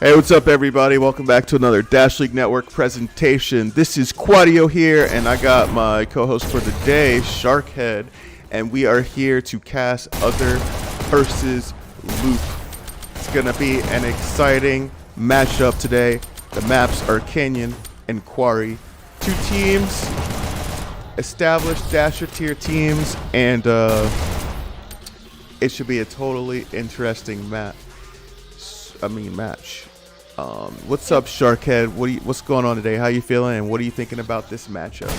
Hey, what's up, everybody? Welcome back to another Dash League Network presentation. This is Quarry here, and I got my co-host for the day, Sharkhead, and we are here to cast Other versus Loop. It's gonna be an exciting matchup today. The maps are Canyon and Quarry. Two teams, established Dasher tier teams, and it should be a totally interesting match. What's up, Sharkhead? What's going on today? How you feeling, and what are you thinking about this matchup?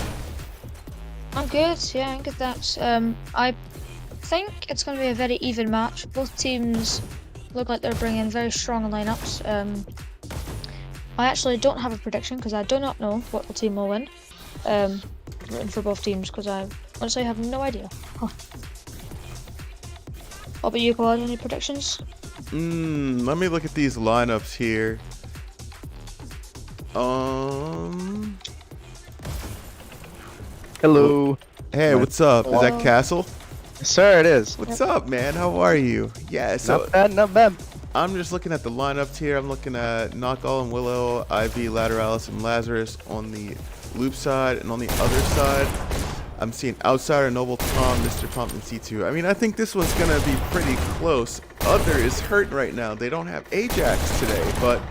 I'm good. Yeah, I'm good. Thanks. I think it's going to be a very even match. Both teams look like they're bringing very strong lineups. I actually don't have a prediction because I do not know what the team will win. Rooting for both teams because I honestly have no idea. Huh. What about you, Claude? Any predictions? Let me look at these lineups here. Hello. Hey, what's up? Is that Castle? Sir, it is. What's up, man? How are you? Yeah, so Not bad, not bad. I'm just looking at the lineups here. I'm looking at Knockall and Willow, Ivy, Lateralis, and Lazarus on the loop side, and on the other side, I'm seeing Outsider, Noble Tom, Mr. Pump, and C2. I mean, I think this one's gonna be pretty close. Other is hurt right now. They don't have Ajax today, but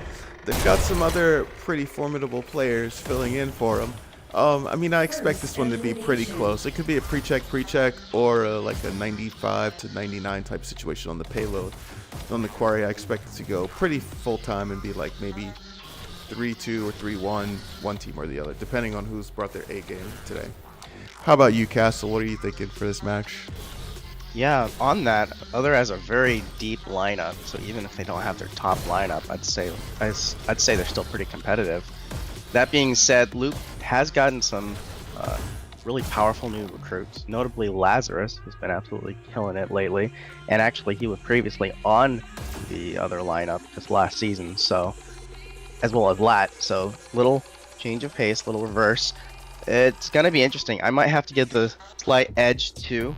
they've got some other pretty formidable players filling in for them. I mean, I expect this one to be pretty close. It could be a pre-check, or like a 95 to 99 type situation on the payload. On the Quarry, I expect it to go pretty full-time and be like maybe 3-2 or 3-1, one team or the other, depending on who's brought their A game today. How about you, Castle? What are you thinking for this match? Yeah, on that, Other has a very deep lineup, so even if they don't have their top lineup, I'd say they're still pretty competitive. That being said, Loop has gotten some really powerful new recruits, notably Lazarus, who's been absolutely killing it lately, and actually he was previously on the Other lineup just last season, so as well as Lat, so little change of pace, little reverse. It's gonna be interesting. I might have to give the slight edge to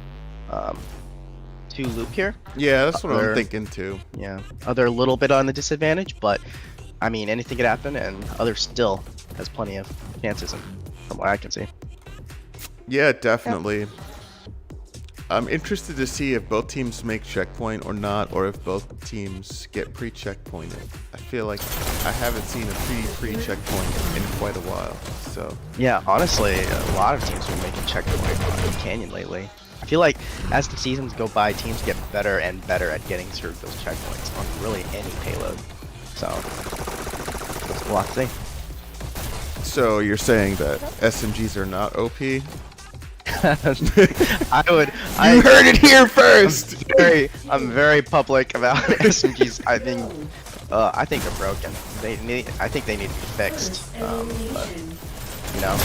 Loop here. Yeah, that's what I'm thinking too. Yeah, Other a little bit on the disadvantage, but I mean anything could happen, and Other still has plenty of chances, from what I can see. Yeah, definitely. I'm interested to see if both teams make checkpoint or not, or if both teams get pre-checkpointed. I feel like I haven't seen a pre-checkpoint in quite a while. So yeah, honestly, a lot of teams are making checkpoint on Canyon lately. I feel like as the seasons go by, teams get better and better at getting through those checkpoints on really any payload. So we'll have to see. So you're saying that SMGs are not OP? You heard it here first. I'm very public about SMGs. I think they're broken. I think they need to be fixed. But you know,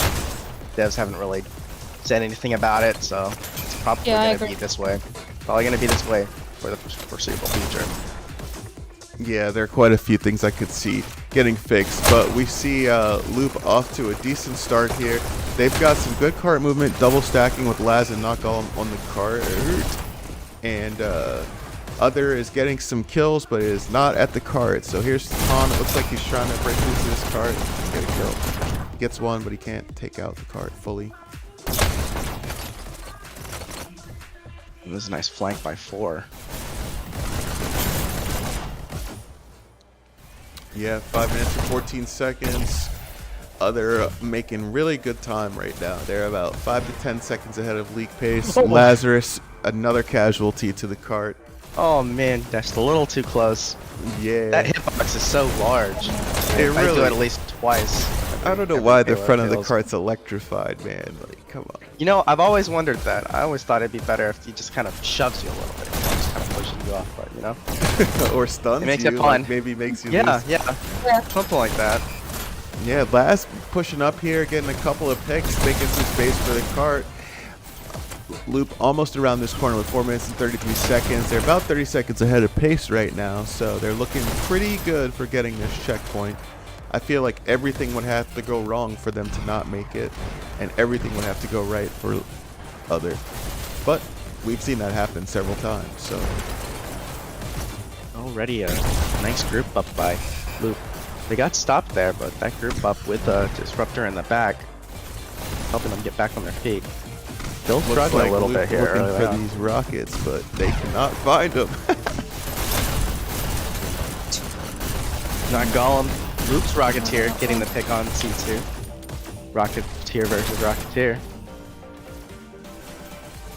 devs haven't really said anything about it, so it's probably going to be this way. Probably going to be this way for the foreseeable future. Yeah, there are quite a few things I could see getting fixed, but we see Loop off to a decent start here. They've got some good cart movement, double stacking with Laz and Knockall on the cart, and Other is getting some kills, but is not at the cart. So here's Tom. It looks like he's trying to break into this cart, get a kill. He gets one, but he can't take out the cart fully. And this is a nice flank by 4. Yeah, 5 minutes and 14 seconds. Other making really good time right now. They're about 5 to 10 seconds ahead of league pace. Oh. Lazarus, another casualty to the cart. Oh man, that's a little too close. Yeah. That hitbox is so large. It I do really it at least twice. I don't know why the front of the cart's electrified, man. Like, come on. You know, I've always wondered that. I always thought it'd be better if he just kind of shoves you a little bit. Just kind of pushes you off, but you know. Or stuns it makes you, it fun. like maybe makes you yeah, lose. yeah, something like that. Yeah, Laz pushing up here, getting a couple of picks, making some space for the cart. Loop almost around this corner with 4 minutes and 33 seconds. They're about 30 seconds ahead of pace right now, so they're looking pretty good for getting this checkpoint. I feel like everything would have to go wrong for them to not make it, and everything would have to go right for Other. But we've seen that happen several times, so. Already a nice group up by Loop. They got stopped there, but that group up with the Disruptor in the back, helping them get back on their feet. Still Looks struggling like a little Luke bit here looking early for on. these rockets, but they cannot find them. Not Golem. Luke's Rocketeer getting the pick on C2. Rocketeer versus Rocketeer.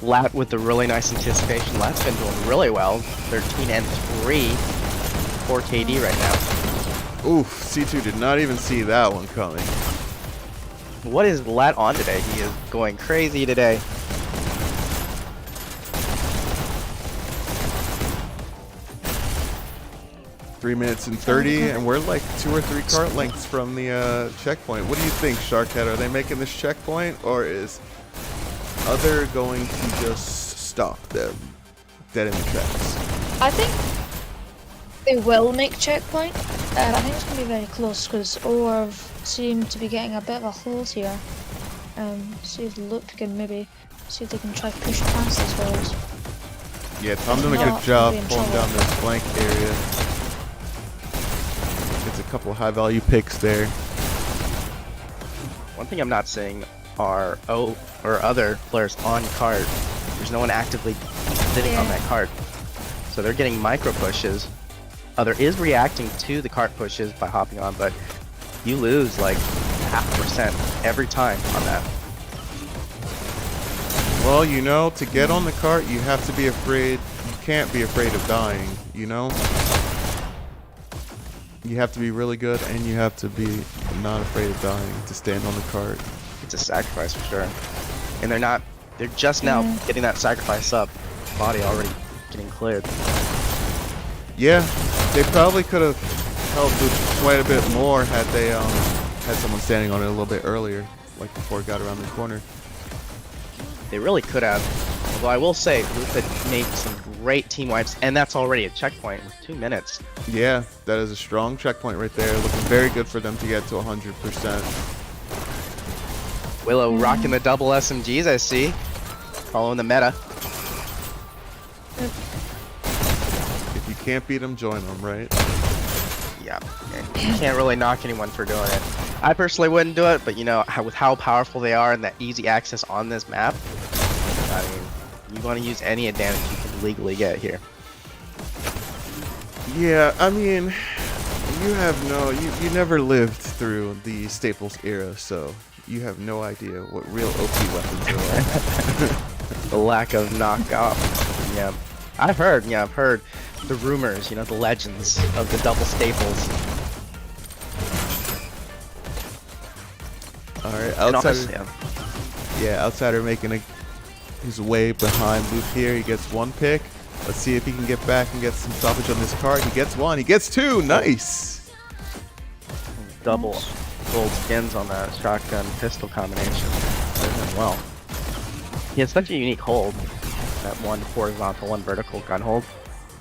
Lat with the really nice anticipation. Lat's been doing really well. 13 and 3 for KD right now. Oof, C2 did not even see that one coming. What is Lat on today? He is going crazy today. Three minutes and 30, and we're like 2 or 3 cart lengths from the checkpoint. What do you think, Sharkhead? Are they making this checkpoint, or is Other going to just stop them dead in the tracks? I think they will make checkpoint. I think it's going to be very close because OTHR seem to be getting a bit of a hold here. See if Loop can maybe see if they can try push past these guys. Yeah, Tom doing a Yeah, good job be in pulling trouble. down this flank area. Gets a couple high value picks there. One thing I'm not seeing are other players on cart. There's no one actively sitting on Yeah. that cart. So they're getting micro pushes. Other is reacting to the cart pushes by hopping on, but you lose like 0.5% every time on that. Well, you know, to get on the cart, you have to be afraid. You can't be afraid of dying, you know? You have to be really good, and you have to be not afraid of dying to stand on the cart. It's a sacrifice for sure. And they're just now getting that sacrifice up. Body already getting cleared. Yeah, they probably could have held Luch quite a bit more had they had someone standing on it a little bit earlier, like before it got around the corner. They really could have. Although I will say, Luke had made some great team wipes, and that's already a checkpoint with 2 minutes. Yeah, that is a strong checkpoint right there. Looking very good for them to get to 100%. Willow rocking the double SMGs, I see. Following the meta. If you can't beat them, join them, right? Yeah, you can't really knock anyone for doing it. I personally wouldn't do it, but you know, with how powerful they are and that easy access on this map, I mean, you want to use any advantage you can legally get here. Yeah, I mean, you never lived through the Staples era, so you have no idea what real OP weapons are like. The lack of knockoff. Yeah, I've heard the rumors, you know, the legends of the double staples. All right, And outsider. honestly, Yeah, outsider making his way behind Luke here. He gets one pick. Let's see if he can get back and get some stoppage on this card. He gets one. He gets two. Nice. double gold skins on that shotgun pistol combination. Doing well. He has such a unique hold. That one horizontal, one vertical gun hold.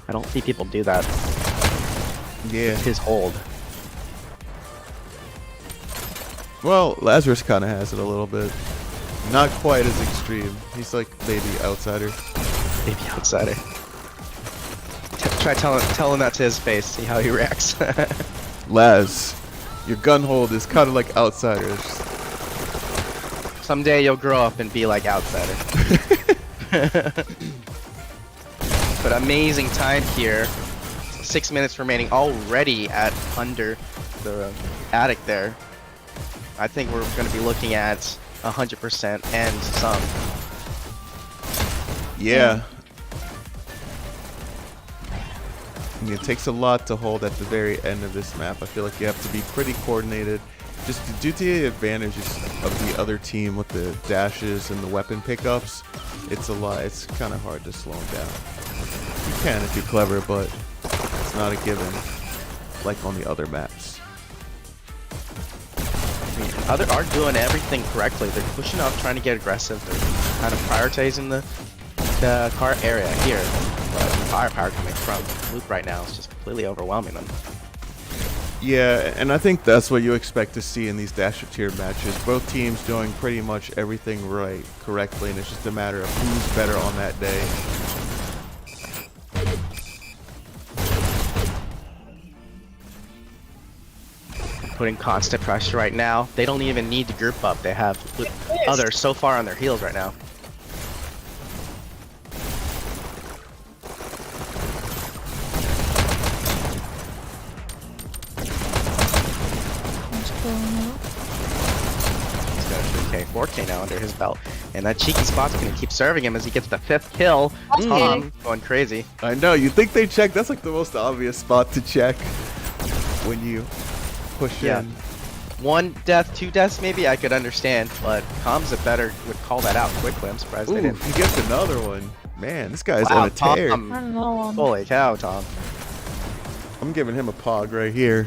I don't see people do that. Yeah. His hold. Well, Lazarus kind of has it a little bit. Not quite as extreme. He's like baby outsider. Maybe outsider. Try telling that to his face. See how he reacts. Laz, your gun hold is kind of like outsiders. Someday you'll grow up and be like outsider. But amazing time here. 6 minutes remaining, already at under the attic there. I think we're going to be looking at 100% and some. Yeah. It takes a lot to hold at the very end of this map. I feel like you have to be pretty coordinated. Just due to the advantages of the other team with the dashes and the weapon pickups, it's a lot. It's kind of hard to slow them down. You can if you're clever, but it's not a given like on the other maps. I mean, other are doing everything correctly. They're pushing up, trying to get aggressive. They're kind of prioritizing the car area here. But the firepower coming from Luke right now is just completely overwhelming them. Yeah, and I think that's what you expect to see in these Dasher tier matches. Both teams doing pretty much everything correctly, and it's just a matter of who's better on that day. putting constant pressure right now. They don't even need to group up. They have others so far on their heels right now. That's cool now. He's got a 3K, 4K now under his belt. And that cheeky spot's going to keep serving him as he gets the 5th kill. I'm Tom kidding. going crazy. I know, you think they check? That's like the most obvious spot to check when you push Yeah. in. 1 death, 2 deaths maybe I could understand, but Com's would call that out quickly. I'm surprised they Ooh, didn't. he gets another one. Man, this guy's Wow, on a tear. Tom. Another one. Holy cow, Tom. I'm giving him a pog right here.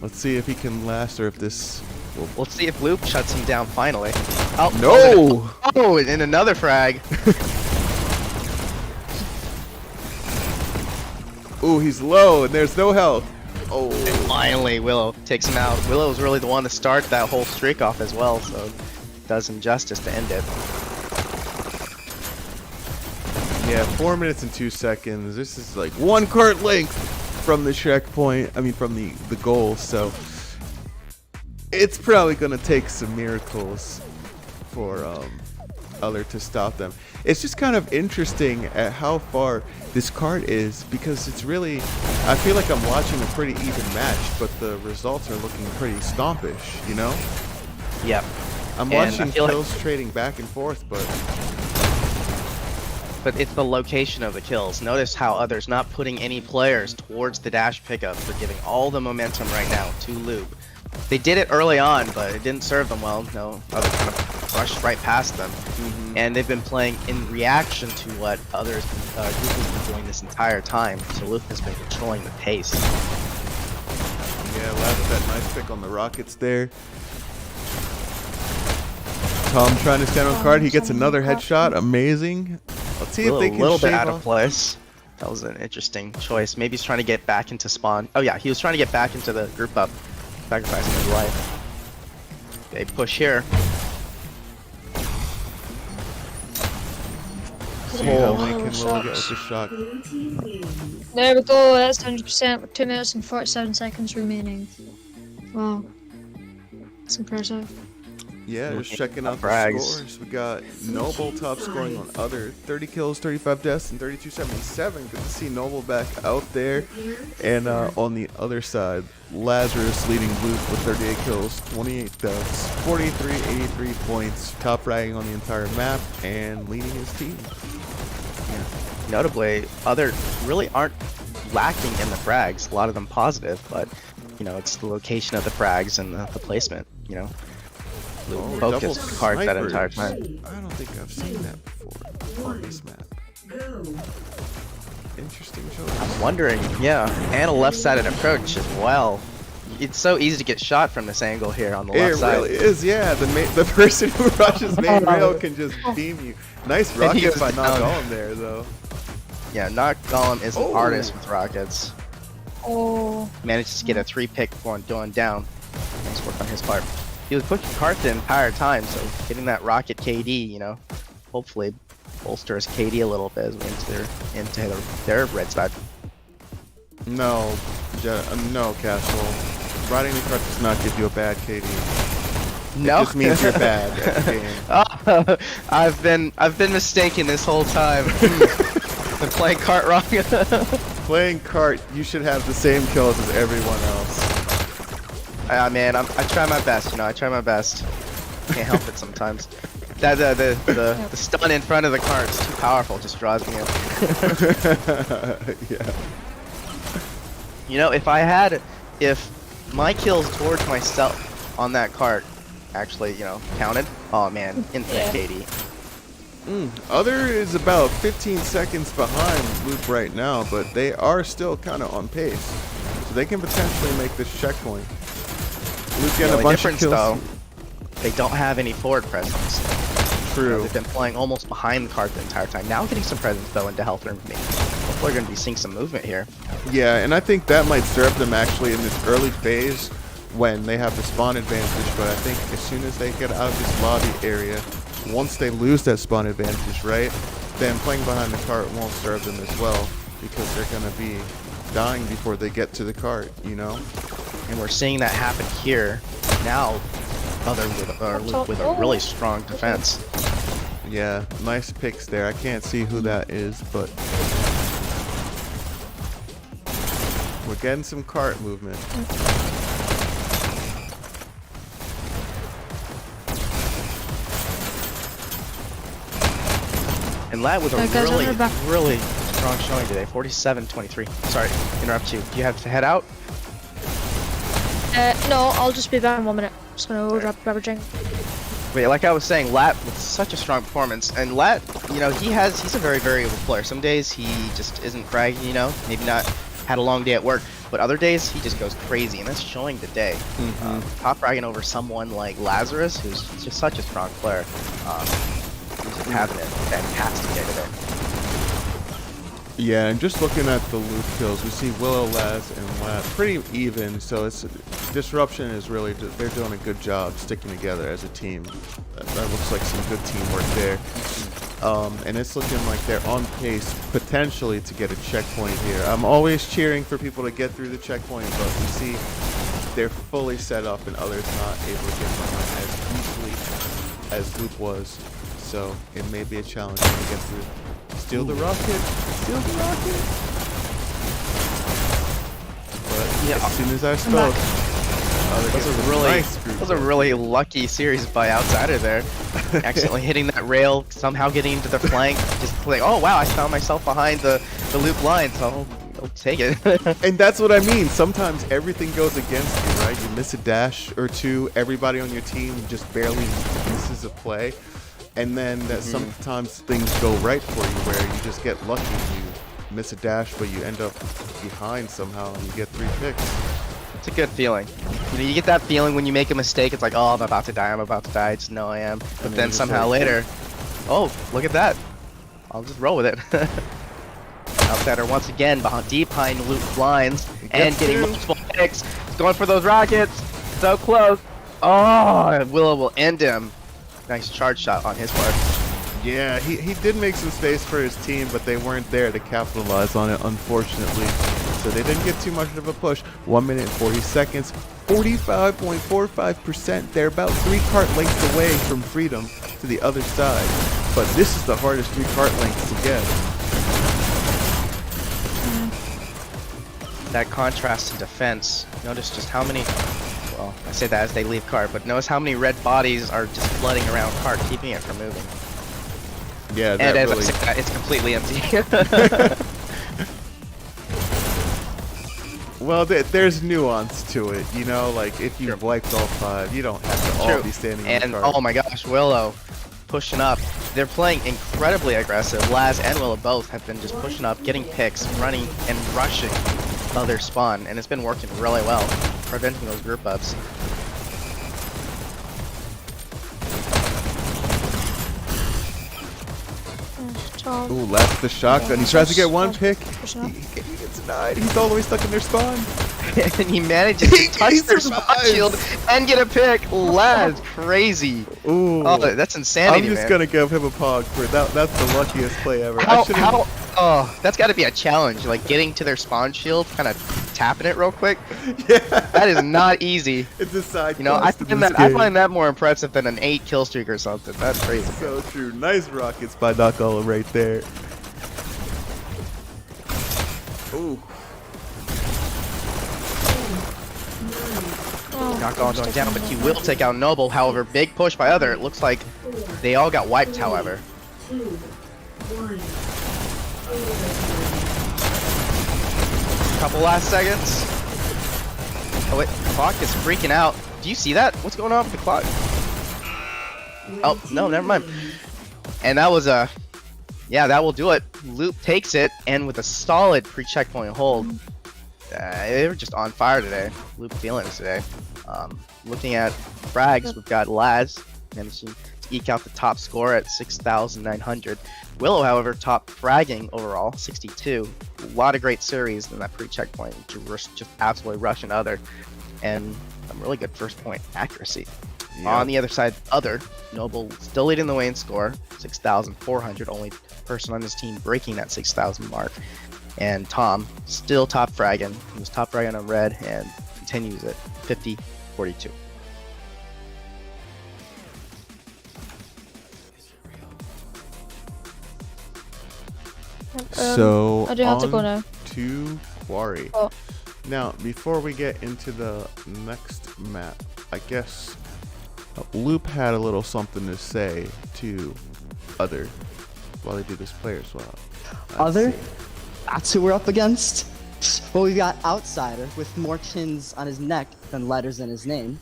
Let's see if he can last or if this will... We'll see if Loop shuts him down finally. Oh, No! Oh, and another frag. Ooh, he's low and there's no health. Oh. And finally, Willow takes him out. Willow was really the one to start that whole streak off as well, so does him justice to end it. Yeah, 4 minutes and 2 seconds. This is like 1 cart length from the checkpoint. I mean, from the goal. So it's probably gonna take some miracles for OTHR to stop them. It's just kind of interesting at how far this cart is because it's really. I feel like I'm watching a pretty even match, but the results are looking pretty stompish. You know, Yep. I'm And I watching feel like- kills trading back and forth, but. But it's the location of the kills. Notice how OTHR's not putting any players towards the dash pickup. They're giving all the momentum right now to Lube. They did it early on, but it didn't serve them well. No, OTHR kind of rushed right past them. And they've been playing in reaction to what others, Luke has been doing this entire time. So Luke has been controlling the pace. Yeah, Lab with that nice pick on the Rockets there. Tom trying to stand on card. He gets another headshot. Amazing. Let's see if they A can little bit shave out of off. place. That was an interesting choice. Maybe he's trying to get back into spawn. Oh yeah, he was trying to get back into the group up, sacrificing his life. They push here. See how Oh, Lincoln will shots. get with the shot. There we go, that's 100% with 2 minutes and 47 seconds remaining. Wow. That's impressive. Yeah, just checking out the Frags. scores. We got Noble top scoring on OTHR. 30 kills, 35 deaths, and 3277. Good to see Noble back out there. And on the other side, Lazarus leading Blue with 38 kills, 28 deaths, 43, 83 points. Top fragging on the entire map and leading his team. Notably, OTHR really aren't lacking in the frags. A lot of them positive, but you know it's the location of the frags and the placement. You know, Oh, focus double hard that snipers. entire time. I don't think I've seen that before on this map. Interesting choice. I'm wondering, yeah, and a left-sided approach as well. It's so easy to get shot from this angle here on the left It side. really is, yeah. The person who rushes main rail can just beam you. Nice And he rockets by goes down. Not Golem there, though. Yeah, Knock Golem is an Oh. artist with rockets. Oh, Manages to get a 3-pick going down. Nice work on his part. He was pushing cart the entire time, so getting that rocket KD, you know, hopefully bolster his KD a little bit as we into their red side. No, no, Castle. Riding the cart does not give you a bad KD. It No, just means you're bad at the game. Oh, I've been mistaken this whole time. Been playing cart wrong. Playing cart, you should have the same kills as everyone else. Man, I try my best, you know. I try my best. Can't help it sometimes. That the stun in front of the cart is too powerful. It just draws me in. Yeah. You know, if my kills towards myself on that cart actually, you know, counted. Oh man, infinite Yeah. KD. OTHR is about 15 seconds behind Luke right now, but they are still kind of on pace. So they can potentially make this checkpoint. Luke The getting a only bunch difference of kills. though, they don't have any forward presence. True. They've been playing almost behind the cart the entire time. Now getting some presence though into health room. Hopefully we're going to be seeing some movement here. Yeah, and I think that might serve them actually in this early phase when they have the spawn advantage, but I think as soon as they get out of this lobby area, once they lose that spawn advantage, right, then playing behind the cart won't serve them as well because they're going to be dying before they get to the cart, you know? And we're seeing that happen here. Now, Luke with a really strong defense. Yeah, nice picks there. I can't see who that is, but we're getting some cart movement. And Lat with a guys, really, we're back. really strong showing today. 47-23. Sorry, interrupt you. Do you have to head out? No, I'll just be back in 1 minute. Just gonna go grab a drink. Wait, like I was saying, Lat with such a strong performance, and Lat, you know, he's a very variable player. Some days he just isn't fragging, you know, maybe not had a long day at work, but other days he just goes crazy, and that's showing today. Top fragging over someone like Lazarus, who's just such a strong player. He's just having a fantastic day today. Yeah, and just looking at the loop kills, we see Willow, Laz, and Lat pretty even. So it's Disruption is really they're doing a good job sticking together as a team. That looks like some good teamwork there. And it's looking like they're on pace potentially to get a checkpoint here. I'm always cheering for people to get through the checkpoint, but we see they're fully set up and others not able to get behind as easily as Loop was. So it may be a challenge to get through. Steal the rocket! Steal the rocket! But Yeah, as soon as I spoke, that was a really lucky series by Outsider there. Accidentally hitting that rail, somehow getting into the flank, just like, oh wow, I found myself behind the loop line, so I'll take it. And that's what I mean. Sometimes everything goes against you, right? You miss a dash or two, everybody on your team just barely misses a play. And then sometimes things go right for you where you just get lucky and you miss a dash, but you end up behind somehow and you get 3 picks. It's a good feeling. You know, you get that feeling when you make a mistake, it's like, oh, I'm about to die, I just know I am. But then somehow later, oh, look at that. I'll just roll with it. Outsider once again deep behind loop lines and getting multiple picks. He's going for those rockets. So close. Oh, Willow will end him. Nice charge shot on his part. Yeah, he did make some space for his team, but they weren't there to capitalize on it, unfortunately. So they didn't get too much of a push. 1 minute and 40 seconds, 45.45%. They're about 3 cart lengths away from freedom to the other side. But this is the hardest 3 cart lengths to get. That contrast to defense. Notice just how many, well, I say that as they leave cart, but notice how many red bodies are just flooding around cart, keeping it from moving. Yeah, and as really... I say that, it's completely empty. Well, there's nuance to it, you know, like if you've wiped all 5, you don't have to all be standing in the cart. Oh my gosh, Willow pushing up. They're playing incredibly aggressive. Laz and Willow both have been just pushing up, getting picks, running and rushing their spawn, and it's been working really well, preventing those group ups. Ooh, that's the shotgun. He tries to get 1 pick. He gets denied. He's all the way stuck in their spawn. And he manages to touch their spawn shield and get a pick. Laz, crazy. Ooh. Oh, that's insanity, I'm just gonna give him a pog for that. That's the luckiest play ever. Oh, that's got to be a challenge. Like getting to their spawn shield, kind of tapping it real quick. Yeah. That is not easy. It's a side. You know, I find that more impressive than an 8 kill streak or something. That's crazy. So true. Nice rockets by Knockolla right there. Ooh. Knockolla going down, but he will take out Noble. However, big push by other. It looks like they all got wiped, however. Couple last seconds. Oh wait, the clock is freaking out. Do you see that? What's going on with the clock? Oh, no, never mind. And that was yeah, that will do it. Loop takes it, and with a solid pre-checkpoint hold. They were just on fire today. Loop feelings today. Looking at frags, we've got Laz managing to eke out the top score at 6,900. Willow, however, top fragging overall, 62. A lot of great series in that pre-checkpoint, just absolutely rushing other, and a really good first point accuracy. Yep. On the other side, other Noble still leading the way in score, 6,400. Only person on his team breaking that 6,000 mark. And Tom still top fragging. He was top fragging on red, and continues it 50-42. So I do have to go on now. to Quarry. Oh. Now, before we get into the next map, I guess Loop had a little something to say to Other while they do this player swap. Let's Other? see. That's who we're up against. Well, we've got Outsider with more chins on his neck than letters in his name.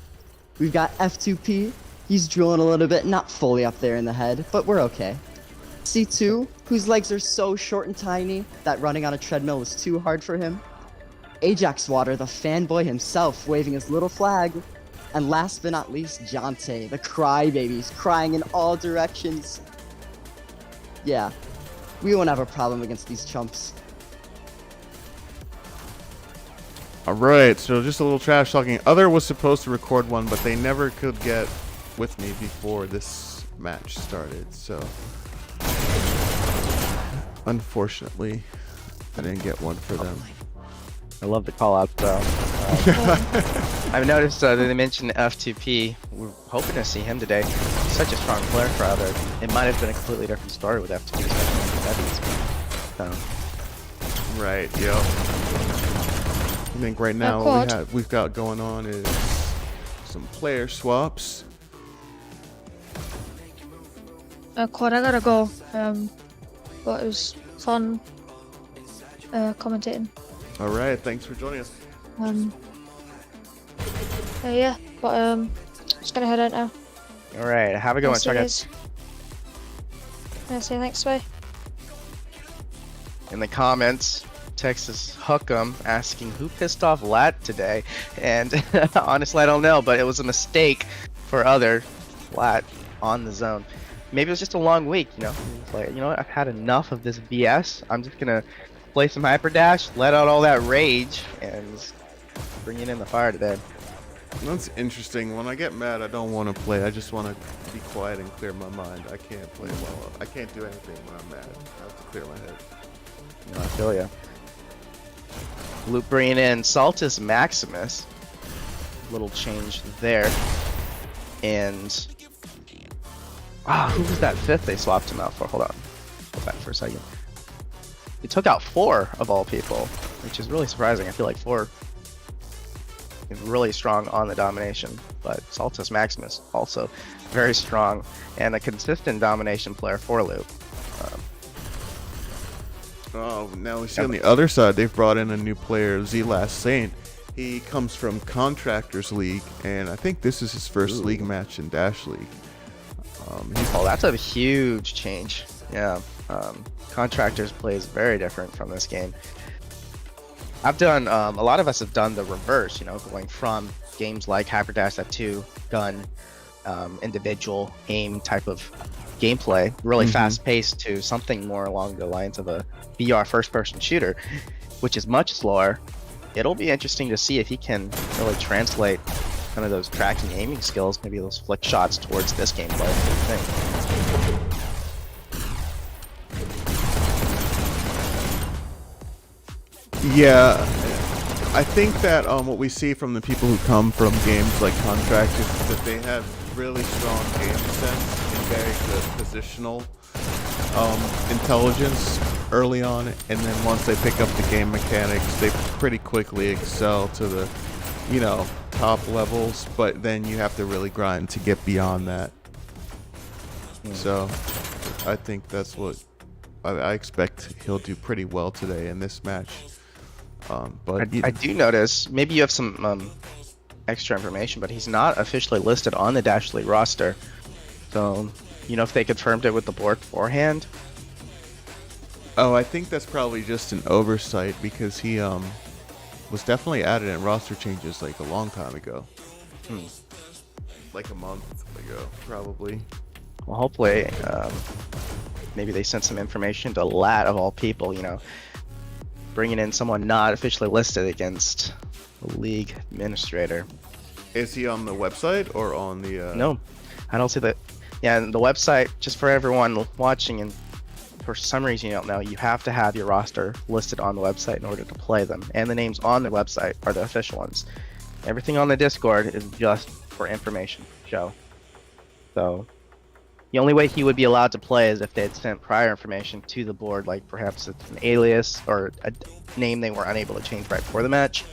We've got F2P. He's drooling a little bit, not fully up there in the head, but we're okay. C2, whose legs are so short and tiny that running on a treadmill was too hard for him. Ajax Water, the fanboy himself, waving his little flag. And last but not least, Jonte, the crybabies, crying in all directions. Yeah, we won't have a problem against these chumps. Alright, so just a little trash talking. Other was supposed to record one, but they never could get with me before this match started, so unfortunately I didn't get one for them. I love the call out though. I've noticed they mentioned F2P. We're hoping to see him today. He's such a strong player for Other. It might have been a completely different story with F2P. So. Right, yep. I think right now what we've got going on is some player swaps. Quad, I gotta go. But it was fun commentating. Alright, thanks for joining us. Yeah, but just gonna head out now. All right, have a good one. See you Check guys. Yeah, see you next way. in the comments. Texas Hookem asking who pissed off Lat today, and honestly I don't know, but it was a mistake for Other Lat on the zone. Maybe it was just a long week, you know. It's like, you know what, I've had enough of this BS. I'm just gonna play some Hyperdash, let out all that rage, and bring it in the fire today. That's interesting. When I get mad, I don't want to play. I just want to be quiet and clear my mind. I can't play well. I can't do anything when I'm mad. I have to clear my head. You know, I feel ya. Loop bringing in Saltus Maximus. Little change there. And who was that fifth they swapped him out for? Hold on. Go back for a second. They took out 4 of all people, which is really surprising. I feel like 4 is really strong on the domination, but Saltus Maximus also very strong and a consistent domination player for Loop. Oh, now we see on the other side, they've brought in a new player, Z Last Saint. He comes from Contractors League, and I think this is his first league match in Dash League. Oh, that's a huge change. Yeah, Contractors plays very different from this game. I've done, a lot of us have done the reverse, you know, going from games like Hyperdash, that 2-gun, individual aim type of gameplay, really fast-paced, to something more along the lines of a VR first-person shooter, which is much slower. It'll be interesting to see if he can really translate kind of those tracking aiming skills, maybe those flick shots towards this gameplay. Yeah, I think that what we see from the people who come from games like Contractors is that they have really strong game sense and very good positional intelligence early on, and then once they pick up the game mechanics, they pretty quickly excel to the, you know, top levels, but then you have to really grind to get beyond that. So I think that's what I expect he'll do pretty well today in this match. But I do notice, maybe you have some extra information, but he's not officially listed on the Dash League roster. So, you know, if they confirmed it with the board beforehand. Oh, I think that's probably just an oversight, because he was definitely added in roster changes like a long time ago. Like a month ago, probably. Well, hopefully, maybe they sent some information to Lat of all people, you know, bringing in someone not officially listed against the league administrator. Is he on the website or on the... No, I don't see that. Yeah, and the website, just for everyone watching, and for some reason you don't know, you have to have your roster listed on the website in order to play them. And the names on the website are the official ones. Everything on the Discord is just for information show. So the only way he would be allowed to play is if they had sent prior information to the board, like perhaps it's an alias or a name they were unable to change right before the match,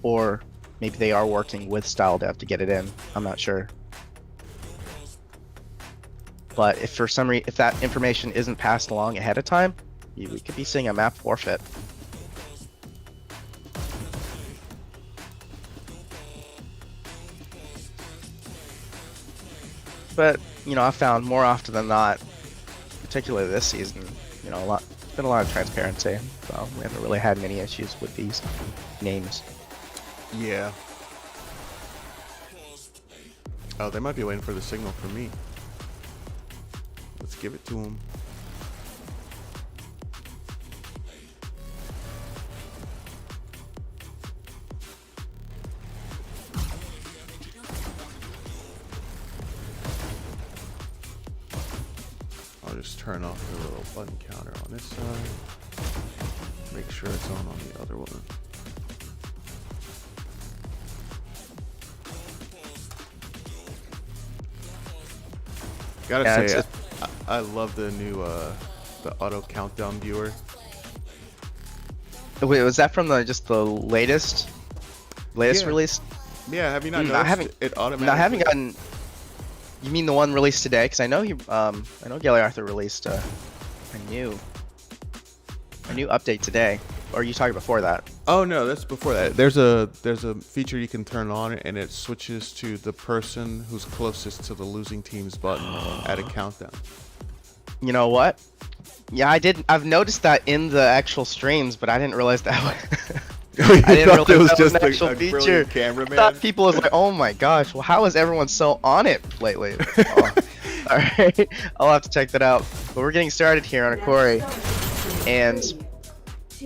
or maybe they are working with Style Dev to get it in. I'm not sure. But if for some reason, if that information isn't passed along ahead of time, we could be seeing a map forfeit. But you know, I found more often than not, particularly this season, you know, been a lot of transparency. So we haven't really had many issues with these names. Yeah. Oh, they might be waiting for the signal from me. Let's give it to them. I'll just turn off the little button counter on this side. Make sure it's on the other one. Gotta Yeah, say, I love the new the auto countdown viewer. Wait, was that from just the latest Yeah. release? Yeah, have you not I noticed haven't- it automatically? No, I haven't gotten. You mean the one released today? Because I know I know Gally Arthur released a new update today. Or are you talking before that? Oh no, that's before that. There's a feature you can turn on, and it switches to the person who's closest to the losing team's button at a countdown. You know what? Yeah, I've noticed that in the actual streams, but I didn't realize that. I didn't thought it realize was that just an a actual feature. brilliant I cameraman. thought people was like, "Oh my gosh, well, how is everyone so on it lately?" Oh. All right, I'll have to check that out. But we're getting started here on a Quarry, and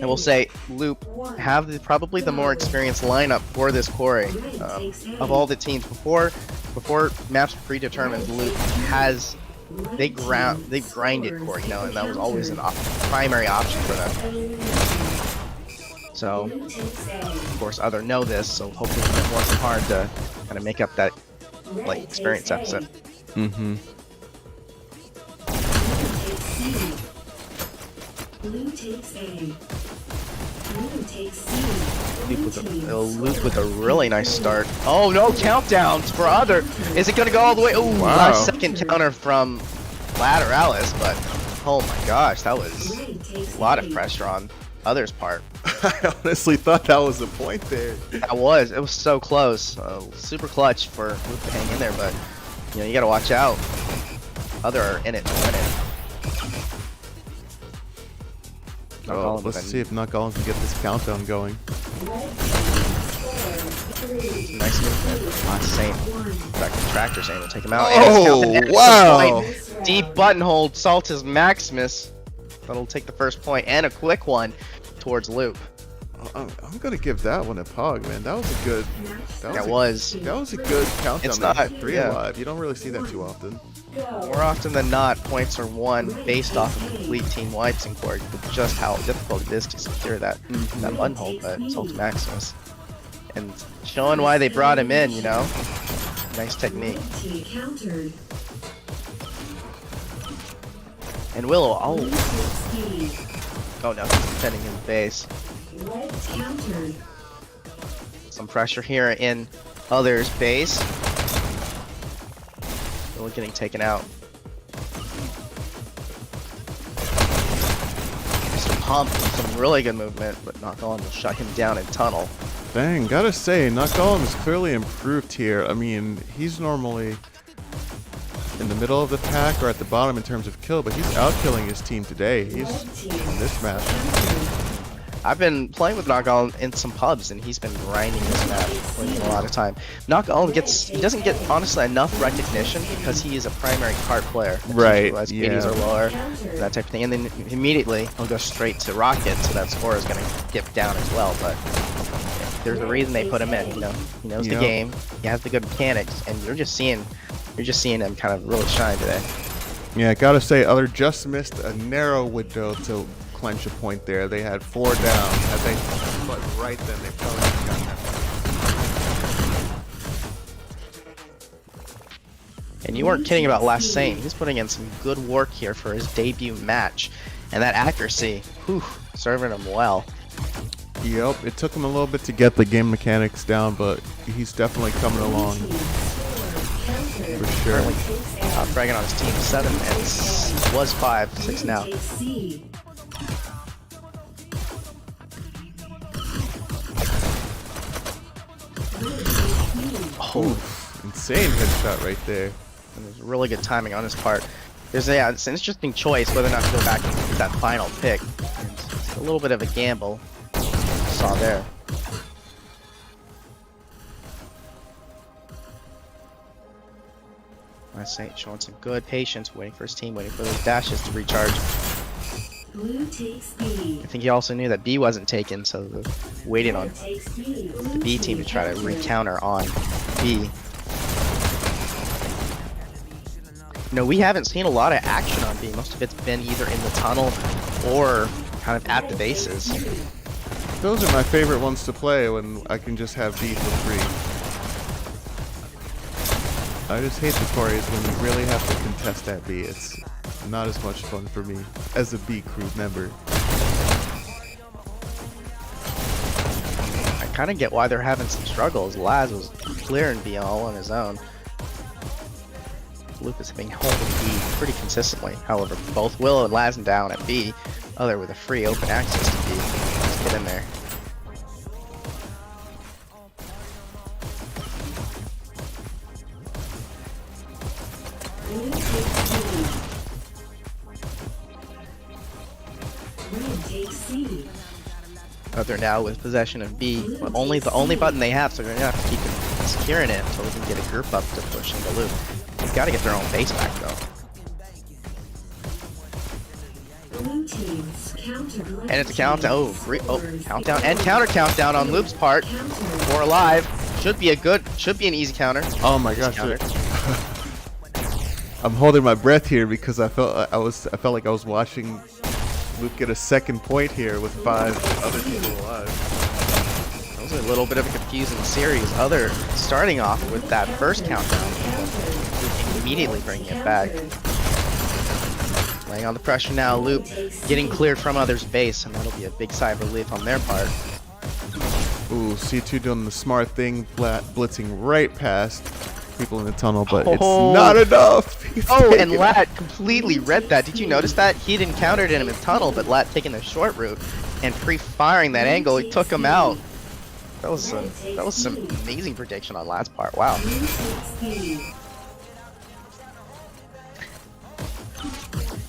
I will say, Loop have probably the more experienced lineup for this Quarry of all the teams. Before maps were predetermined, Loop has they've grinded Quarry, you know, and that was always a primary option for them. So, of course, others know this, so hopefully they're working hard to kind of make up that like experience deficit. Mm-hmm. Blue takes A. Blue takes C. Loop with a really nice start. Oh no, countdowns for other. Is it gonna go all the way? Oh, Wow. nice second counter from Lateralis, but oh my gosh, that was a lot of pressure on others' part. I honestly thought that was the point there. It was so close. Super clutch for Loop to hang in there, but you know, you gotta watch out. Other are in it to win it. Oh, let's see if Nutgolem can get this countdown going. Nice movement. Saint. In fact, the Tractor Saint will take him out. Oh, And it's wow. the point. Deep button hold, Saltus Maximus. That'll take the first point and a quick one towards Loop. I'm gonna give that one a pog, man. That was a good. That was a good countdown. It's there. not- 3 yeah. alive. You don't really see that too often. more often than not, points are won based off of complete team wipes in Quarry, with just how difficult it is to secure that that button hold at Saltus Maximus. And showing why they brought him in, you know. Nice technique. Countered. And Willow, oh Speed. no, he's defending his base. Red countered. Some pressure here in others' base. Willow getting taken out. Some pump, some really good movement, but Nutgolem will shut him down in tunnel. Dang, gotta say, Nutgolem is clearly improved here. I mean, he's normally in the middle of the pack or at the bottom in terms of kill, but he's out-killing his team today. He's on this map. I've been playing with Nutgolem in some pubs, and he's been grinding this map, winning a lot of time. Nutgolem doesn't get honestly enough recognition because he is a primary card player. Right, As yeah. KDs are lower, that type of thing, and then immediately he'll go straight to Rocket, so that score is going to dip down as well. But there's a reason they put him in. You know, he knows the Yep. game, he has the good mechanics, and you're just seeing him kind of really shine today. Yeah, gotta say, Other just missed a narrow window to clench a point there. They had 4 down. Had they but right then, they probably got that And you weren't kidding about last Saint. He's putting in some good work here for his debut match. And that accuracy, whew, serving him well. Yep, it took him a little bit to get the game mechanics down, but he's definitely coming along for sure. Currently bragging on his team 7 and was 5, 6 now. Takes C. Oh, insane headshot right there. And there's really good timing on his part. It's an interesting choice whether or not to go back and get that final pick. And it's a little bit of a gamble. Saw there. Last Saint showing some good patience, waiting for his team, waiting for those dashes to recharge. Blue takes B. I think he also knew that B wasn't taken, so waiting on Takes B. the B team to try to re-counter on B. You know, we haven't seen a lot of action on B. Most of it's been either in the tunnel or kind of at the bases. Those are my favorite ones to play when I can just have B for free. I just hate the Quarries when you really have to contest that B. It's not as much fun for me as a B crew member. I kind of get why they're having some struggles. Laz was clearing B all on his own. Lucas has been holding B pretty consistently. However, both Willow and Laz down at B. Other with a free open access to B. Let's get in there. Blue takes B. Red takes C. Other now with possession of B. But only the only button they have, so they're gonna have to keep securing it until we can get a group up to push into loop. They've got to get their own base back though. Blue teams counter. And it's a countdown. Countdown and counter countdown on Loop's part. 4 alive. Should be an easy counter. Oh my gosh. I'm holding my breath here because I felt like I was watching Luke get a second point here with 5 other people alive. That was a little bit of a confusing series. Starting off with that first countdown, immediately bringing it back. Laying on the pressure now, Loop getting cleared from others' base, and that'll be a big sigh of relief on their part. Ooh, C2 doing the smart thing, blitzing right past people in the tunnel, but it's not enough. And Lat completely read that. Did you notice that? He didn't counter it in the tunnel, but Lat taking the short route and pre-firing that angle, he took him out. That was some amazing prediction on Lat's part. Wow. Blue takes B.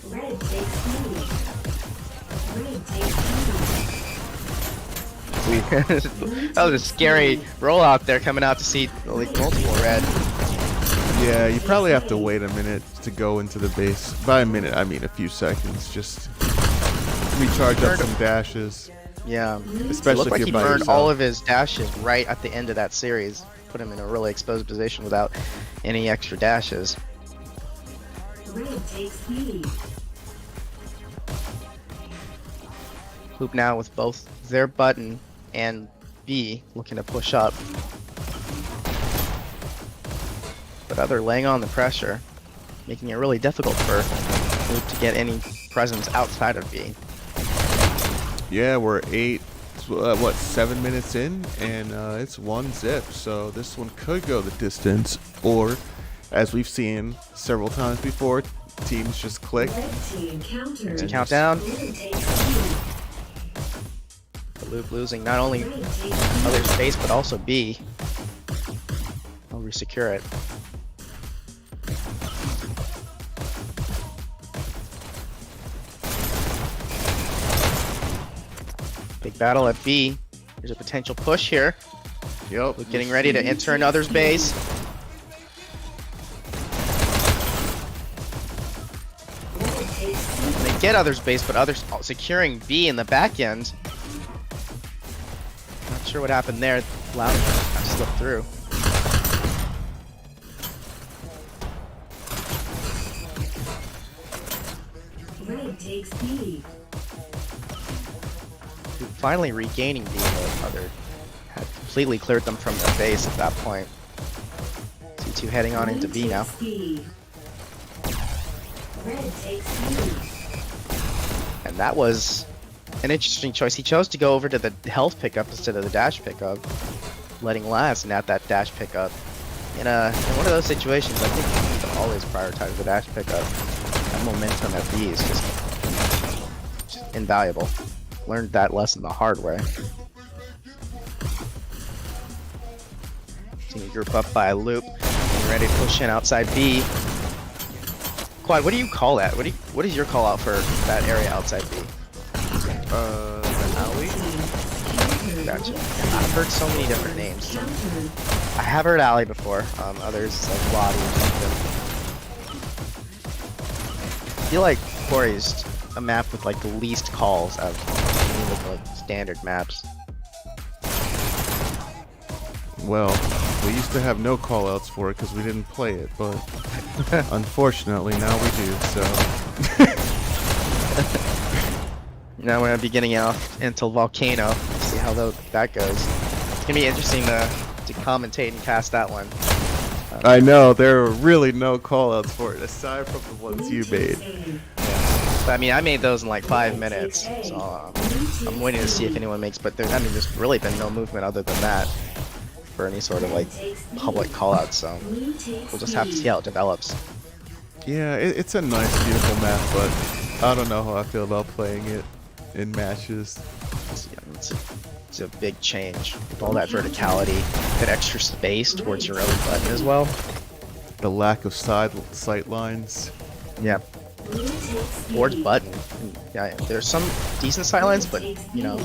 Red takes B. Red takes That was a scary rollout there coming out to see like multiple red. Yeah, you probably have to wait a minute to go into the base. By a minute, I mean a few seconds. Just recharge up some dashes. Yeah, Especially looked if like you're he by burned yourself. all of his dashes right at the end of that series. Put him in a really exposed position without any extra dashes. Red takes B. Loop now with both their button and B looking to push up. But Other laying on the pressure, making it really difficult for Loop to get any presence outside of B. Yeah, we're 7 minutes in, and it's 1-0. So this one could go the distance, or, as we've seen several times before, teams just click. Red team counter. It's a countdown. Blue takes B. The Loop losing not only Red takes B. other space but also B. I'll resecure it. Big battle at B. There's a potential push here. Yep. Loop getting ready to enter another's base. Red takes C. They get others base, but others securing B in the back end. Not sure what happened there. Loud slipped through. Red takes B. Finally regaining B, though other had completely cleared them from their base at that point. 2 heading on into B now. Red takes C. And that was an interesting choice. He chose to go over to the health pickup instead of the dash pickup, letting Laz nab that dash pickup. In one of those situations, I think you need to always prioritize the dash pickup. That momentum at B is just invaluable. Learned that lesson the hard way. Team group up by Loop, getting ready to push in outside B. Quad, what do you call that? What is your call out for that area outside B? The alley? Gotcha. I've heard so many different names. I have heard alley before. Others like lobby or something. I feel like Quarry's a map with like the least calls of any of the like, standard maps. Well, we used to have no callouts for it because we didn't play it, but unfortunately now we do, so. Now we're gonna be getting out into Volcano. See how that goes. It's gonna be interesting to commentate and cast that one. I know, there are really no callouts for it, aside from the ones you made. But I mean, I made those in like 5 minutes, so I'm waiting to see if anyone makes. But there's really been no movement other than that for any sort of like public callout. So we'll just have to see how it develops. Yeah, it's a nice, beautiful map, but I don't know how I feel about playing it in matches. It's a big change with all that verticality, that extra space towards your other button as well. The lack of sight lines. Yeah. Towards button. Yeah, there's some decent sight lines, but you know,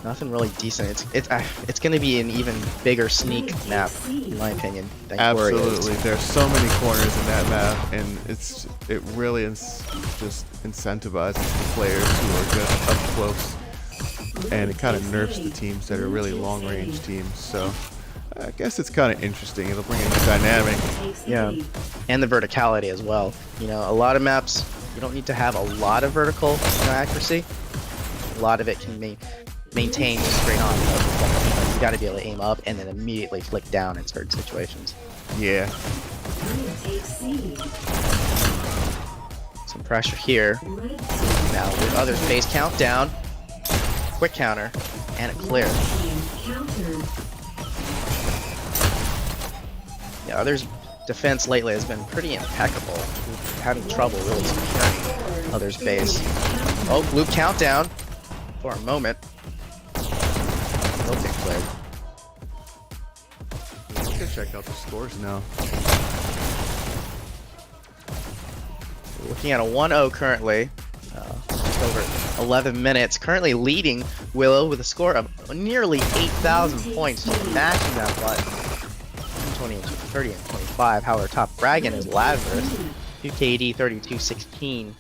nothing really decent. It's going to be an even bigger sneak map, in my opinion. Than Quarry is. Absolutely, there's so many corners in that map, and it really just incentivizes the players who are just up close, and it kind of nerfs the teams that are really long-range teams. So I guess it's kind of interesting. It'll bring in the dynamic. Yeah, and the verticality as well. You know, a lot of maps you don't need to have a lot of vertical accuracy. A lot of it can be maintained straight on. You got to be able to aim up and then immediately flick down in certain situations. Yeah. Some pressure here. Now with others base countdown, quick counter, and a clear. Yeah, others' defense lately has been pretty impeccable. We're having trouble really securing others' base. Oh, loop countdown for a moment. They'll get cleared. Let's go check out the scores now. We're looking at a 1-0 currently. Just over 11 minutes. Currently leading Willow with a score of nearly 8,000 points. Just mashing that button. 20 and 30 and 25. However, top bragging is Lazarus. 2KD 32-16.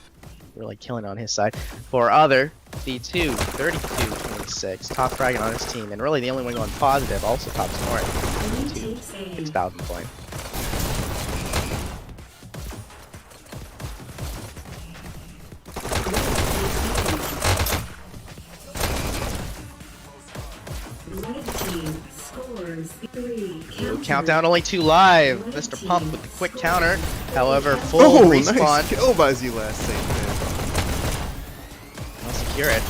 Really killing on his side. For other, D2 32-26. Top bragging on his team. And really the only one going positive, also top scoring. 6,000 points. Countdown only 2 live. Mr. Pump with the quick counter. However, full respawn. Nice kill by Z-Last Saint there. I'll secure it.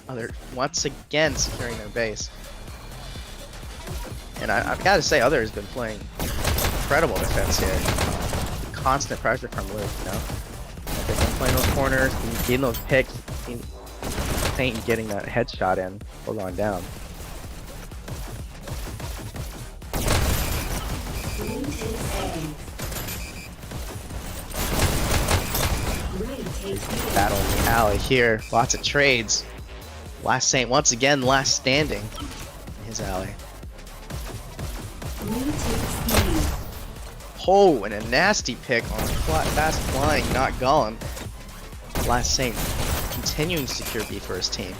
Oh, they're once again securing their base. And I've got to say, Other has been playing incredible defense here. Constant pressure from Luke, you know. They've been playing those corners, getting those picks, Saint getting that headshot in, or going down. Battle in the alley here. Lots of trades. Last Saint once again last standing in his alley. Oh, and a nasty pick on fast flying, not Golem. Last Saint continuing to secure B for his team.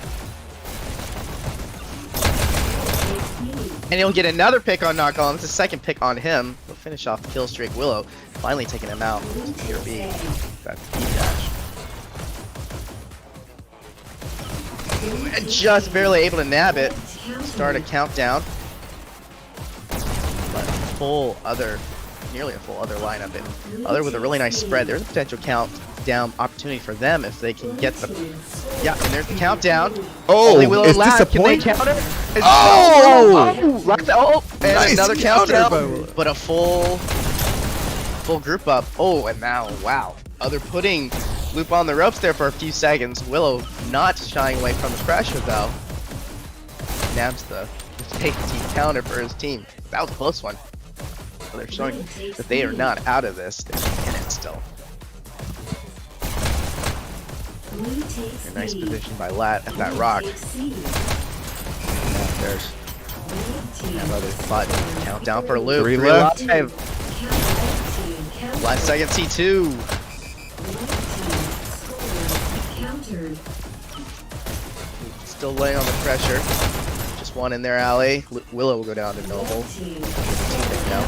And he'll get another pick on Not Golem. It's a second pick on him. He'll finish off the kill streak. Willow finally taking him out. Secure B. That's Hyperdash. And just barely able to nab it. Start a countdown. But full other, nearly a full other lineup, and other with a really nice spread. There's a potential countdown opportunity for them if they can get the. Yeah, and there's the countdown. Oh, Only Willow is and this a Lad, can they point? counter? It's Oh! and Nice another counter by countdown, Willow. but a full group up. Oh, and now, wow, other putting Loop on the ropes there for a few seconds. Willow not shying away from the pressure though. Nabs the safety counter for his team. That was a close one. So they're showing that they are not out of this. They're in it still. A nice position by Lat at that rock. Yeah, there's another button. Countdown for Loop. 3 left. Live. Last second T2. Still laying on the pressure. Just one in their alley. Willow will go down to normal. Now.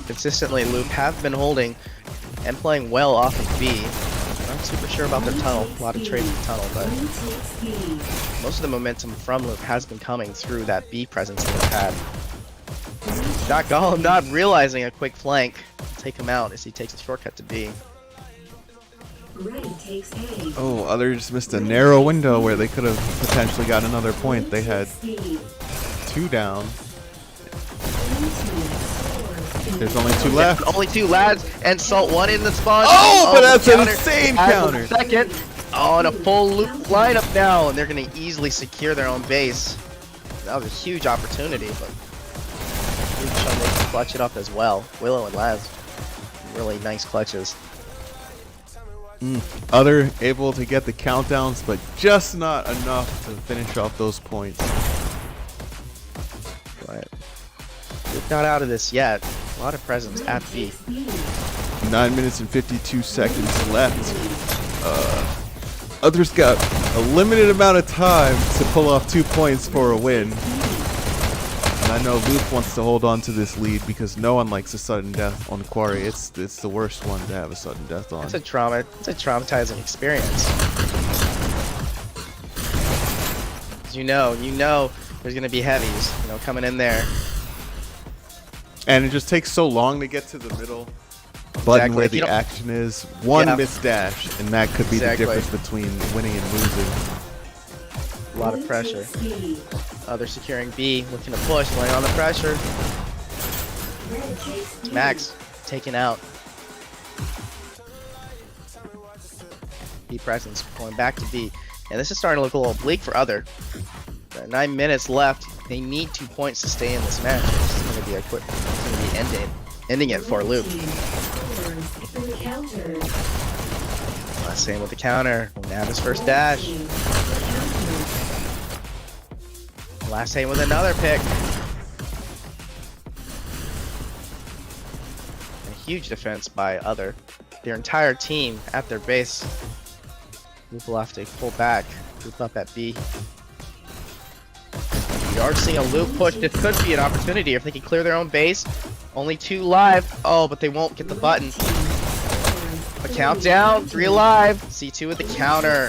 Consistently, Loop have been holding and playing well off of B. Not super sure about their tunnel. A lot of trades in the tunnel, but most of the momentum from Loop has been coming through that B presence they've had. Doc Gollum not realizing a quick flank. Take him out as he takes a shortcut to B. Oh, others missed a narrow window where they could have potentially got another point. They had 2 down. There's only 2 left. Only 2 lads and Salt 1 in the spawn. Oh, but that's an counter. insane Adds a counter. Second. Oh, and a full Loop lineup now, and they're going to easily secure their own base. That was a huge opportunity, but Loop showing they can clutch it up as well. Willow and Laz, really nice clutches. Other able to get the countdowns, but just not enough to finish off those points. But Loop not out of this yet. A lot of presence at B. 9 minutes and 52 seconds left. Others got a limited amount of time to pull off 2 points for a win. And I know Loop wants to hold on to this lead because no one likes a sudden death on Quarry. It's the worst one to have a sudden death on. It's a traumatizing experience. You know there's gonna be heavies, coming in there. And it just takes so long to get to the middle button Exactly. where If you the don't- action is. One Yeah. missed dash, and that could be Exactly. the difference between winning and losing. A lot of pressure. They're securing B, looking to push, laying on the pressure. It's Max taken out. B presence going back to B, and this is starting to look a little bleak for Other. 9 minutes left. They need 2 points to stay in this match. This is going to be it's going to be ending it for Loop. Same with the counter. Nab his first dash. Last same with another pick. A huge defense by Other. Their entire team at their base. Loop will have to pull back. Group up at B. We are seeing a Loop push. This could be an opportunity if they can clear their own base. Only 2 live. Oh, but they won't get the button. A countdown. 3 alive. C2 with the counter.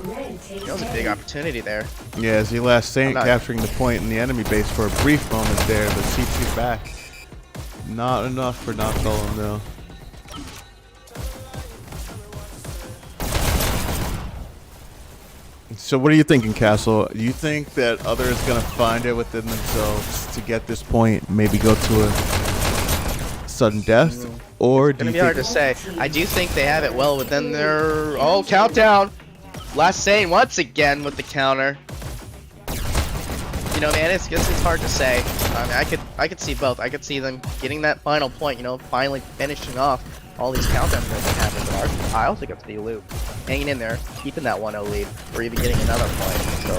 That was a big opportunity there. Yeah, as he last saying, not- capturing the point in the enemy base for a brief moment there, but C2 back. Not enough for Not Golem though. So what are you thinking, Castle? Do you think that Other is going to find it within themselves to get this point, maybe go to a sudden death? Or It's do gonna you be hard to think... say. I do think they have it well within their. Oh, countdown! Last saying once again with the counter. Man, it's hard to say. I mean, I could see both. I could see them getting that final point. Finally finishing off all these countdowns that they have. I also get to see Loop hanging in there, keeping that 1-0 lead, or even getting another point. So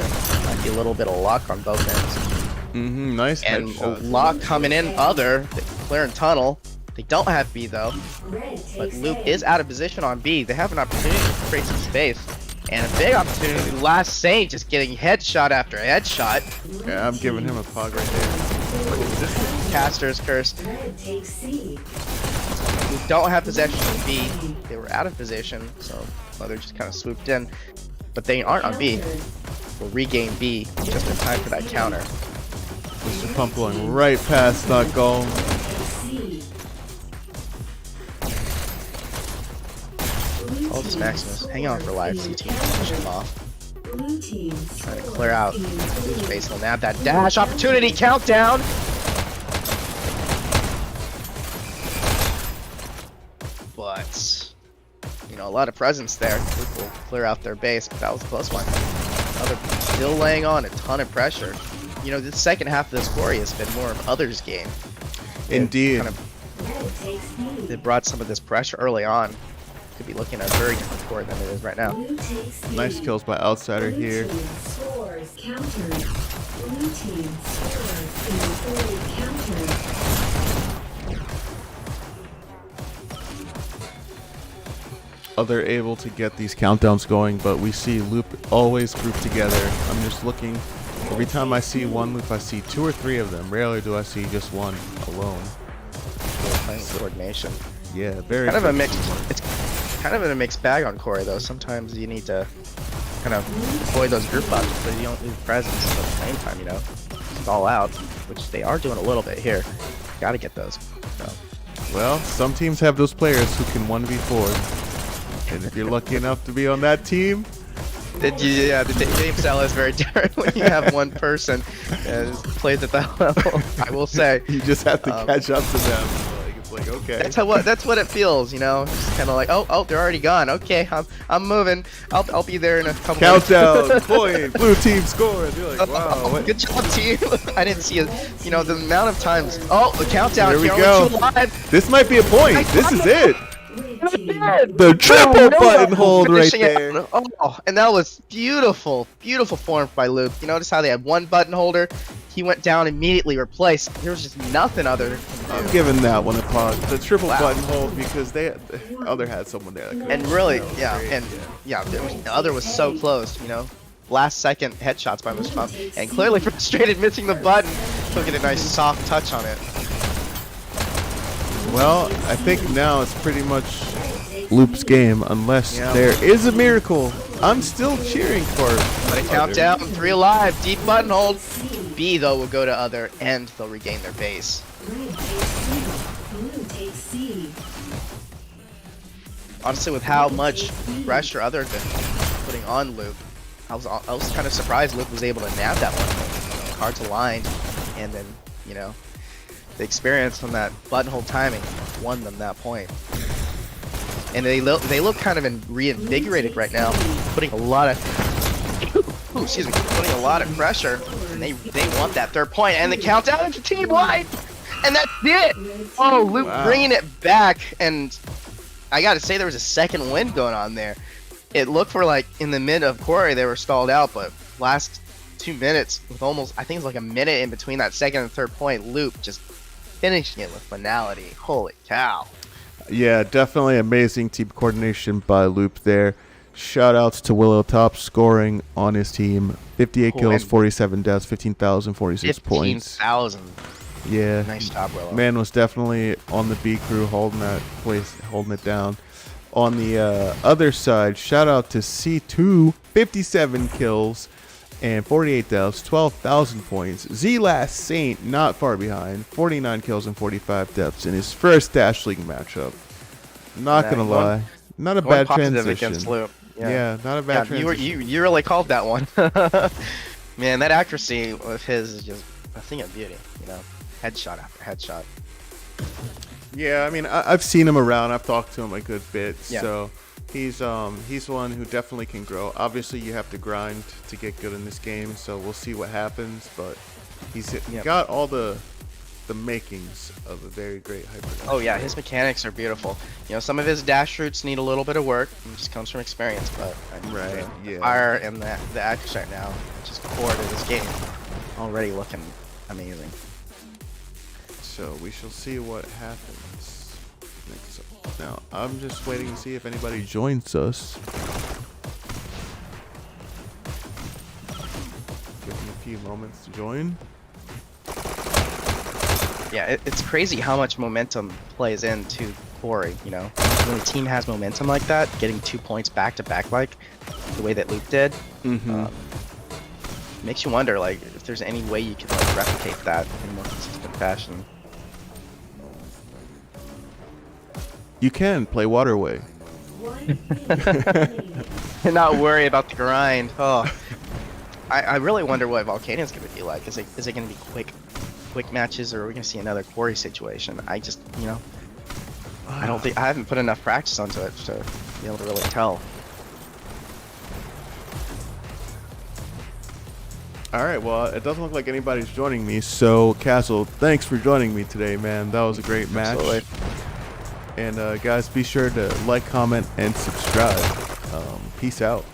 might be a little bit of luck on both ends. Nice And headshot. a lot coming in Other, clearing tunnel. They don't have B though, but Loop is out of position on B. They have an opportunity to create some space. And a big opportunity, last Saint just getting headshot after headshot. Yeah, I'm giving him a pog right there. Caster's curse. We don't have possession of B. they were out of position, so Leather just kind of swooped in. But they aren't on B. We'll regain B just in time for that counter. Mr. Pump going right past Not Golem. Oh, this Maximus. Hang on for live. CT finish him off. Blue team's Trying to clear out. Base will nab that dash opportunity. Countdown. But you know, a lot of presence there. Luke will clear out their base, but that was a close one. Other still laying on a ton of pressure. You know, the second half of this Quarry has been more of Others' game. Indeed. They brought some of this pressure early on. Could be looking at a very different score than it is right now. Nice kills by Outsider here. Scores countered. Blue team scores in early counter. Other able to get these countdowns going, but we see Loop always grouped together. I'm just looking. Every time I see one Loop, I see 2 or 3 of them. Rarely do I see just one alone. They're playing coordination. Yeah, very Kind of a good. mixed. It's kind of in a mixed bag on Quarry though. Sometimes you need to kind of avoid those group ups so you don't lose presence. But at the same time, you know, stall out, which they are doing a little bit here. Got to get those. So. Well, some teams have those players who can 1v4. And if you're lucky enough to be on that team, The game style is very different when you have one person that plays at that level. I will say. you just have to catch up to them. It's like, okay. That's what it feels, you know. Just kind of like, oh, they're already gone. Okay, I'm moving. I'll be there in a couple. Countdown, point, blue team scores. You're like, wow. What? Good job, team. I didn't see it. You know, the amount of times. Oh, the countdown. Here we Only go. 2 alive. This might be a point. This is it. Red team The triple button hold right Finishing it. there. Oh, and that was beautiful form by Luke. You notice how they had one button holder. He went down immediately replaced. There was just nothing other than I'm giving that one a pause. The triple Wow. button hold because Other had someone there. That and really, yeah, the other was so close, you know. Last second headshots by Mr. Pump, and clearly frustrated missing the button. He'll get a nice soft touch on it. Well, I think now it's pretty much Loop's game, unless Yeah. there is a miracle. I'm still cheering for Let it count down. 3 alive. Deep button hold. B though will go to Other, and they'll regain their base. red takes C. Blue takes C. Honestly, with how much pressure Other had been putting on Luke, I was kind of surprised Luke was able to nab that one. Hard to line, and then you know the experience from that button hold timing won them that point. And they look kind of reinvigorated right now, putting a lot of putting a lot of pressure, and they want that 3rd point, and the countdown into team wide, and that's it. Oh, Luke Wow. bringing it back, and I gotta say there was a second win going on there. It looked for like in the mid of Quarry they were stalled out, but last 2 minutes with almost I think it was like a minute in between that 2nd and 3rd point, Luke just finishing it with finality. Holy cow. Yeah, definitely amazing team coordination by Loop there. Shout outs to Willow Top scoring on his team. 58 Cool, kills, and 47 deaths, 15,046 points. 15,000. Yeah. Nice job, Willow. Man was definitely on the B crew holding that place, holding it down. On the other side, shout out to C2, 57 kills and 48 deaths, 12,000 points. Z Last Saint, not far behind, 49 kills and 45 deaths in his first Dash League matchup. Not Yeah, gonna going- lie, not a Going bad positive transition. against Luke. Yeah, not a bad transition. you really called that one. Man, that accuracy of his is just a thing of beauty. You know, headshot after headshot. Yeah, I mean, I've seen him around. I've talked to him a good bit. Yeah. So he's one who definitely can grow. Obviously, you have to grind to get good in this game. So we'll see what happens. But he's Yep. got all the makings of a very great Hyperdash. Oh yeah, his mechanics are beautiful. You know, some of his dash routes need a little bit of work. It just comes from experience, but I think Right, the yeah. fire and the accuracy right now, which is core to this game, already looking amazing. So we shall see what happens next. Now I'm just waiting to see if anybody joins us. Give them a few moments to join. Yeah, it's crazy how much momentum plays into Quarry, you know? When a team has momentum like that, getting 2 points back to back like the way that Luke did, makes you wonder like if there's any way you could like replicate that in a more consistent fashion. You can play Waterway. And not worry about the grind. Oh, I really wonder what Volcano's gonna be like. Is it gonna be quick matches, or are we gonna see another Quarry situation? I just, you know, I haven't put enough practice onto it to be able to really tell. All right, well, it doesn't look like anybody's joining me, so Castle, thanks for joining me today, man. That was a great match. Absolutely. And guys, be sure to like, comment, and subscribe. Peace out.